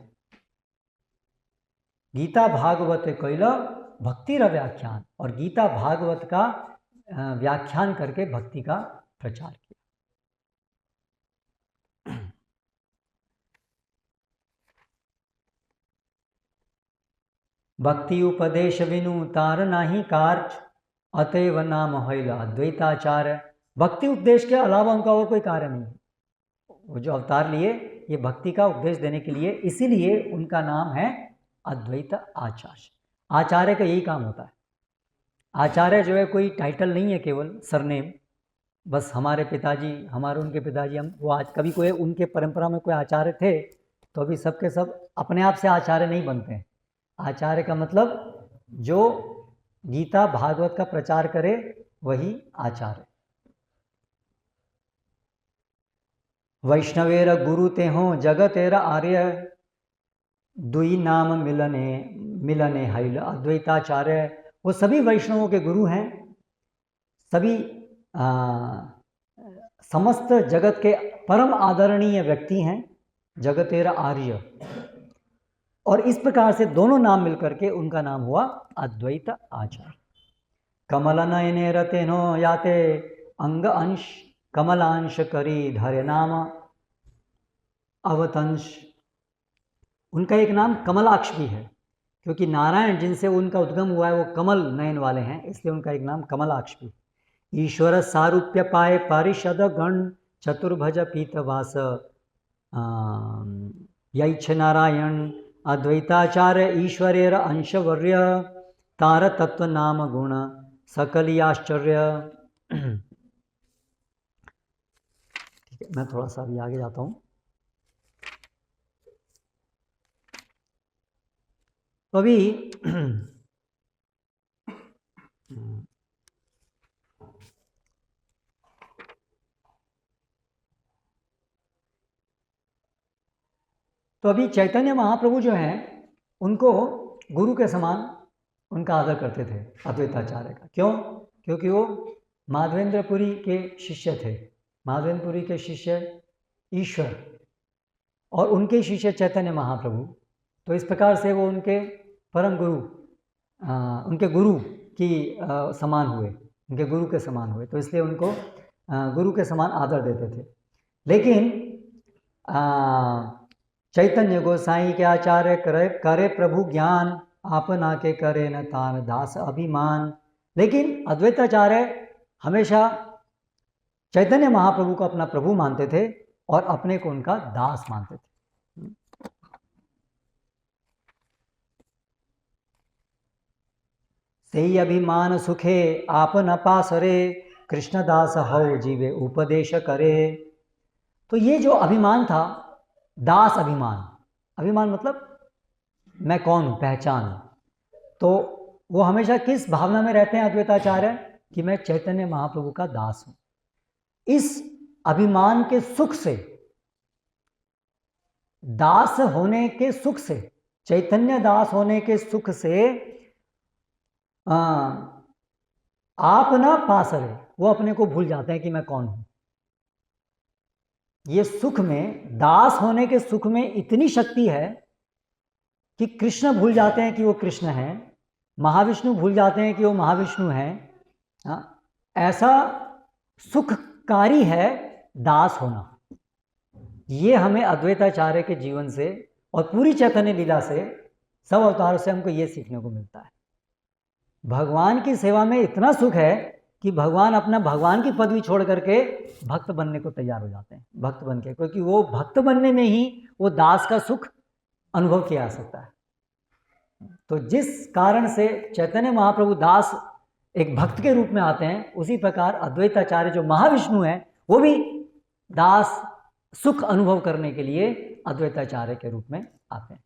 गीता भागवत कैला भक्तिर व्याख्यान, और गीता भागवत का व्याख्यान करके भक्ति का प्रचार किया। भक्ति उपदेश विनु तार नाही कार्य अतएव नाम हैला अद्वैताचार्य। भक्ति उपदेश के अलावा उनका और कोई कार्य नहीं है। वो जो अवतार लिए ये भक्ति का उपदेश देने के लिए, इसीलिए उनका नाम है अद्वैत आचार्य। आचार्य का यही काम होता है। आचार्य जो है कोई टाइटल नहीं है, केवल सरनेम। बस हमारे पिताजी, हमारे उनके पिताजी, हम वो आज कभी कोई उनके परंपरा में कोई आचार्य थे तो अभी सबके सब अपने आप से आचार्य नहीं बनते हैं। आचार्य का मतलब जो गीता भागवत का प्रचार करे वही आचार्य। वैष्णवेर गुरु ते हो जगतेर आर्य दुई नाम मिलने हैल अद्वैताचार्य, वो सभी वैष्णवों के गुरु हैं, सभी समस्त जगत के परम आदरणीय व्यक्ति हैं, जगतेर आर्य। और इस प्रकार से दोनों नाम मिलकर के उनका नाम हुआ अद्वैत आचार्य। कमल नयने रतेनो याते अंग अंश कमलांश करी धरे नाम अवतंश। उनका एक नाम कमलाक्ष भी है, क्योंकि नारायण जिनसे उनका उद्गम हुआ है वो कमल नयन वाले हैं, इसलिए उनका एक नाम कमलाक्ष भी। ईश्वर सारूप्य पाए पारिषद गण चतुर्भुज पीतवास यैछ नारायण अद्वैताचार्य ईश्वरेर अंशवर्य तार तत्व नाम गुण सकली आश्चर्य। ठीक है, मैं थोड़ा सा अभी आगे जाता हूँ। तो अभी चैतन्य महाप्रभु जो हैं उनको गुरु के समान उनका आदर करते थे अद्वैताचार्य का। क्यों? क्योंकि वो माधवेंद्रपुरी के शिष्य थे। माधवेंद्रपुरी के शिष्य ईश्वर और उनके शिष्य चैतन्य महाप्रभु। तो इस प्रकार से वो उनके परम गुरु, उनके गुरु की समान हुए, उनके गुरु के समान हुए, तो इसलिए उनको गुरु के समान आदर देते थे। लेकिन चैतन्य गोसाई के आचार्य करे प्रभु ज्ञान आपना के करे न तान दास अभिमान। लेकिन अद्वैताचार्य हमेशा चैतन्य महाप्रभु को अपना प्रभु मानते थे और अपने को उनका दास मानते थे। सेई अभिमान सुखे आप न पासरे कृष्णदास हौ जीवे उपदेश करे। तो ये जो अभिमान था, दास अभिमान, अभिमान मतलब मैं कौन हूँ, पहचान। तो वो हमेशा किस भावना में रहते हैं अद्वैताचार्य कि मैं चैतन्य महाप्रभु का दास हूँ। इस अभिमान के सुख से, दास होने के सुख से, चैतन्य दास होने के सुख से आप ना पासरे, वो अपने को भूल जाते हैं कि मैं कौन हूँ। ये सुख में, दास होने के सुख में इतनी शक्ति है कि कृष्ण भूल जाते हैं कि वो कृष्ण हैं, महाविष्णु भूल जाते हैं कि वो महाविष्णु हैं। ऐसा सुखकारी है दास होना। ये हमें अद्वैताचार्य के जीवन से और पूरी चैतन्य लीला से, सब अवतारों से हमको ये सीखने को मिलता है। भगवान की सेवा में इतना सुख है कि भगवान अपना भगवान की पदवी छोड़ करके भक्त बनने को तैयार हो जाते हैं, भक्त बन के, क्योंकि वो भक्त बनने में ही वो दास का सुख अनुभव किया जा सकता है। तो जिस कारण से चैतन्य महाप्रभु दास एक भक्त के रूप में आते हैं, उसी प्रकार अद्वैताचार्य जो महाविष्णु हैं वो भी दास सुख अनुभव करने के लिए अद्वैताचार्य के रूप में आते हैं।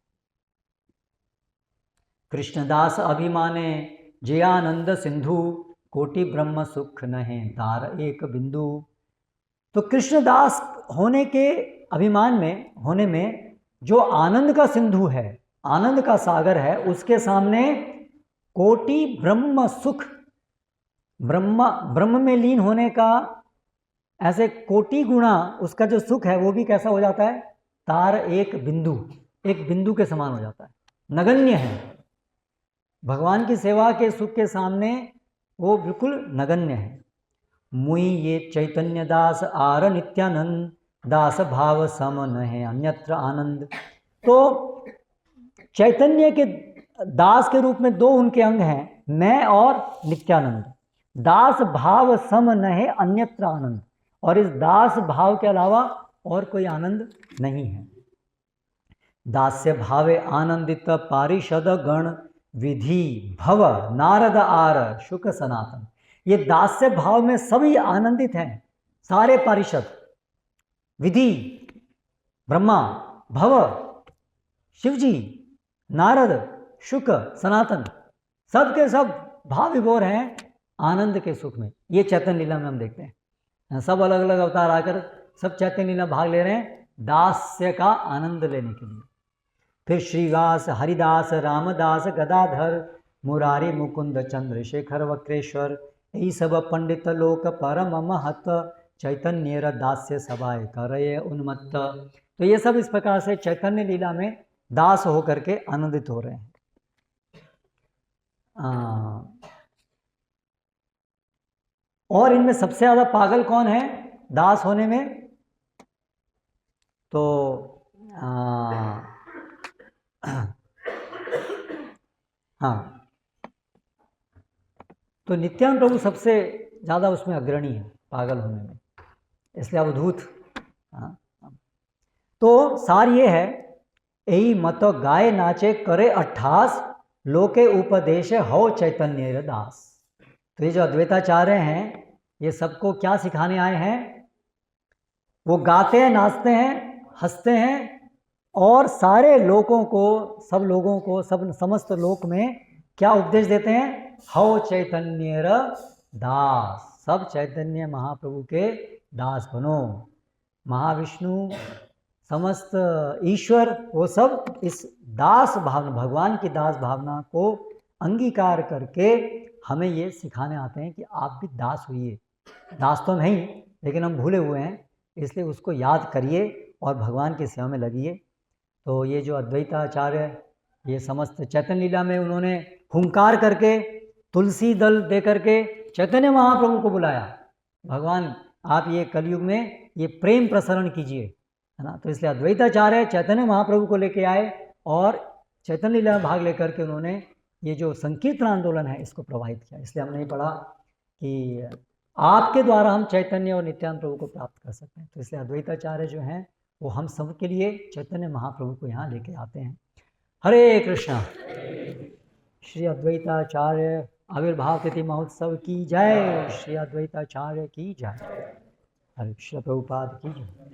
कृष्णदास अभिमाने जय आनंद सिंधु कोटि ब्रह्म सुख नहे तार एक बिंदु। तो कृष्णदास होने के अभिमान में, होने में जो आनंद का सिंधु है, आनंद का सागर है, उसके सामने कोटि ब्रह्म सुख, ब्रह्म में लीन होने का ऐसे कोटि गुणा उसका जो सुख है वो भी कैसा हो जाता है, तार एक बिंदु के समान हो जाता है, नगण्य है। भगवान की सेवा के सुख के सामने वो बिल्कुल नगण्य है। मुई ये चैतन्य दास आर नित्यानंद दास भाव सम न है अन्यत्र आनंद। तो चैतन्य के दास के रूप में दो उनके अंग हैं, मैं और नित्यानंद। दास भाव सम न है अन्यत्र आनंद, और इस दास भाव के अलावा और कोई आनंद नहीं है। दास्य भावे आनंदित पारिषद गण विधि भव नारद आर शुक सनातन। ये दास्य भाव में सभी आनंदित हैं, सारे पारिषद, विधि, ब्रह्मा, भव, शिवजी, नारद, शुक, सनातन, सब के सब भाव विभोर हैं आनंद के सुख में। ये चैतन्य लीला में हम देखते हैं, सब अलग अलग अवतार आकर सब चैतन्य लीला भाग ले रहे हैं दास्य का आनंद लेने के लिए। फिर श्रीवास, हरिदास, रामदास, गदाधर, मुरारी, मुकुंद, चंद्रशेखर, वक्रेश्वर, यही सब पंडित लोक परम महत, चैतन्य दास्य सभाए करे उन्मत्त। तो ये सब इस प्रकार से चैतन्य लीला में दास होकर के आनंदित हो रहे हैं। और इनमें सबसे ज्यादा पागल कौन है दास होने में? तो हाँ, तो नित्यानंद प्रभु सबसे ज्यादा उसमें अग्रणी है पागल होने में, इसलिए अवधूत। हाँ, तो सार ये है, यही मत गाय नाचे करे अट्ठास, लोके उपदेश हो चैतन्य दास। तो ये जो अद्वैताचार्य हैं ये सबको क्या सिखाने आए हैं? वो गाते हैं, नाचते हैं, हंसते हैं और सारे लोगों को, सब लोगों को, सब समस्त लोक में क्या उपदेश देते हैं? हो चैतन्य दास, सब चैतन्य महाप्रभु के दास बनो। महाविष्णु, समस्त ईश्वर, वो सब इस दास भावना, भगवान की दास भावना को अंगीकार करके हमें ये सिखाने आते हैं कि आप भी दास होइए। दास तो नहीं, लेकिन हम भूले हुए हैं, इसलिए उसको याद करिए और भगवान की सेवा में लगिए। तो ये जो अद्वैताचार्य, ये समस्त चैतन्य लीला में उन्होंने हुंकार करके, तुलसी दल दे करके चैतन्य महाप्रभु को बुलाया, भगवान आप ये कलयुग में ये प्रेम प्रसरण कीजिए, है ना। तो इसलिए अद्वैताचार्य चैतन्य महाप्रभु को लेके आए और चैतन्य लीला में भाग लेकर के उन्होंने ये जो संकीर्तन आंदोलन है इसको प्रवाहित किया। इसलिए हमने पढ़ा कि आपके द्वारा हम चैतन्य और नित्यानंद प्रभु को प्राप्त कर सकते हैं। तो इसलिए अद्वैताचार्य जो हैं वो हम सब के लिए चैतन्य महाप्रभु को यहाँ लेके आते हैं। हरे कृष्णा। श्री अद्वैताचार्य आविर्भाव तिथि महोत्सव की जय। श्री अद्वैताचार्य की जय। हरे कृष्ण प्रभुपाद की जय।